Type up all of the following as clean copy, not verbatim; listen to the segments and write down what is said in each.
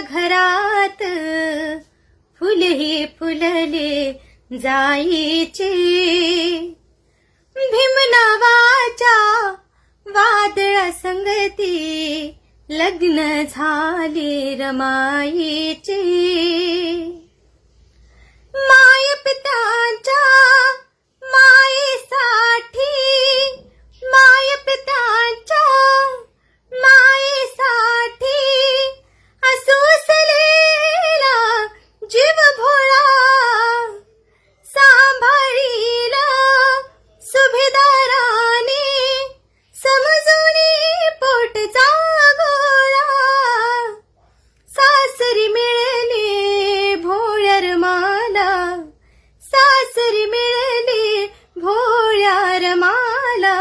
घरात फुलही फुलले जायचे. भीमनावाच्या वादळा संगती लग्न झाले रमाईचे. माय पित्याच्या मायेसाठी, माय पित्याच्या मायेसाठी असुसलेला जीव भोळा सांभाळीला सुभेदाराने समजुनी पोटचा गोळा. सासरी मिळाले भोळ्यार मला, सासरी मिळाले भोळ्यार मला.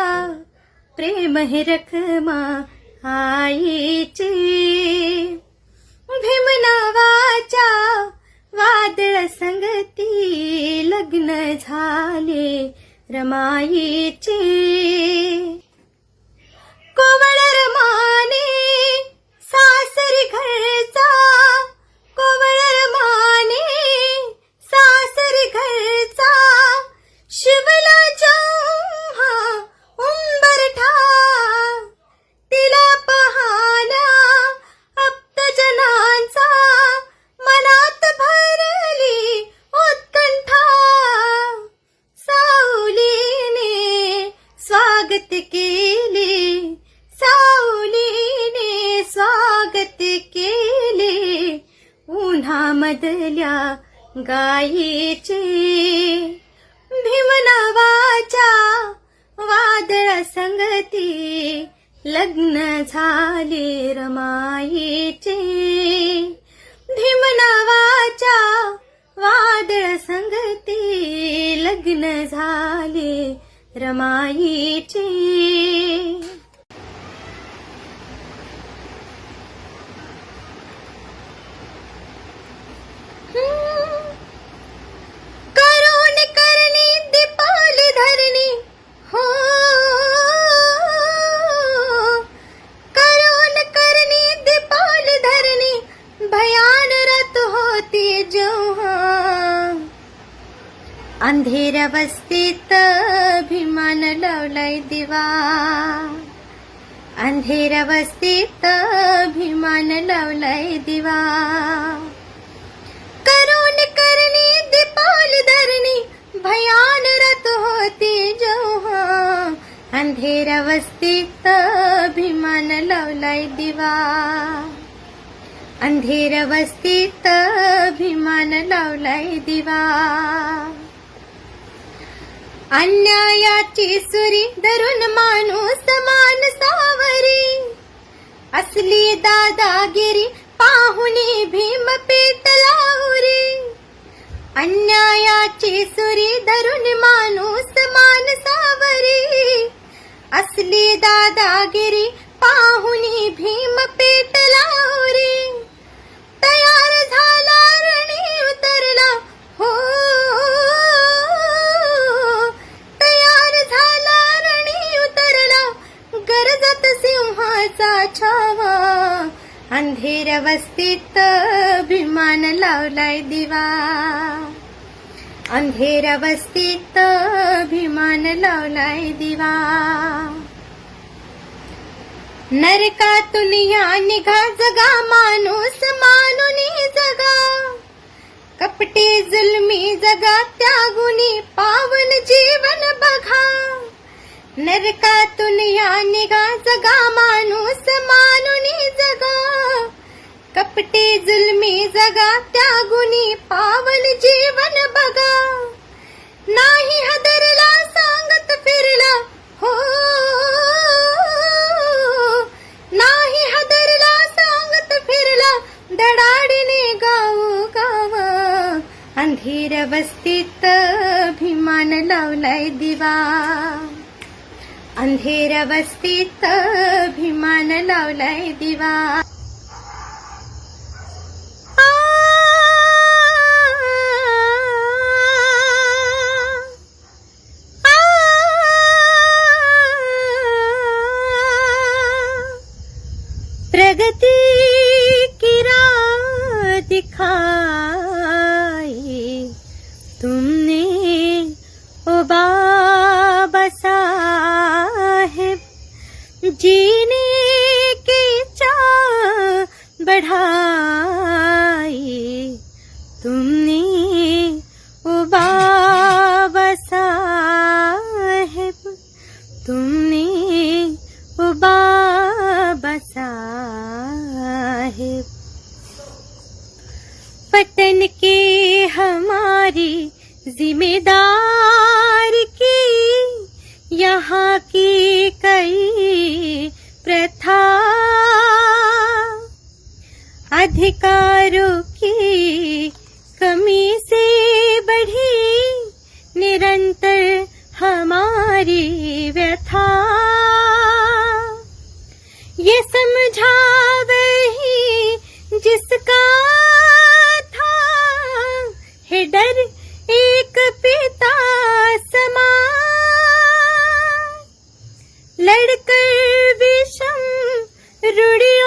प्रेम हे रखमा आईचे. भीमनावाच्या वादळ संगती लग्न झाले रमाईचे. कोवळ रमाने सासरी घरचा, कोवळ रमाने सासरी घरचा. शिवला जेव्हा उंबरठा तिला पाहला आप्तजनांचा मनात भरली उत्कंठा. सावलीने स्वागत केले, सावलीने स्वागत केले उन्हामधल्या गायीचे. भीमनावाच्या वादळा संगती लग्न झाले रमाईचे. भीमनावाच्या वादळ संगती लग्न झाले रमाईचे. करून करणी दीपाली धरणी हो, करून करणी दीपाली धरणी भयान रत होती जेव्हा. अंधेऱ्या वस्तीत भीमान लावलाय दिवा, अंधेऱ्या वस्तीत भीमान लावलाय दिवा. करून करणी दीपाली धरणी भयान रत होती जेव्हा. अंधेऱ्या वस्तीत भीमान लावलाय दिवा, अंधेऱ्या वस्तीत भीमान लावलाय दिवा. अन्यायाची सुरी धरून माणूस माणसावरी असली दादागिरी पाहुणी भीम पेटला उरी. अन्यायाची सुरी धरून माणूस माणसावरी असली दादागिरी पाहुणी भीम पेटला उरी. तयार झाला रणी उतरला हो, तयार झाला रणी उतरला गरजत सिंहाचा छावा. अंधेऱ्या वस्तीत भीमान लावलाय दिवा, अंधेऱ्या वस्तीत भीमान लावलाय दिवा. नरकातून या निघा जगा माणूस मानुनी जगा. कपटी जुलमी जगा त्यागुनी पावन जीवन बघा. नरकातून या निघा जगा माणूस मानुनी जगा. कपटी जुलमी जगा त्यागुनी पावन जीवन बघा. नाही हदरला सांगत फिरला हो, नाही हदरला सांगत फिरला धडाडीने गाऊ गावा. अंधेऱ्या वस्तीत भीमान लावलाय दिवा, अंधेऱ्या वस्तीत भीमान लावलाय दिवा. प्रगति की राह दिखाई तुमने, ओ बाबा साहेब, जीने की चाह बढ़ाई तुमने, ओ बाबा साहेब, तुमने, ओ बाबा साहेब। वतन के हमारी जिम्मेदार की यहाँ की कई प्रथा, अधिकारों की कमी से बढ़ी निरंतर हमारी व्यथा। ये समझा वही जिसका था है डर एक पिता समान, लड़कर विषम रुड़ियों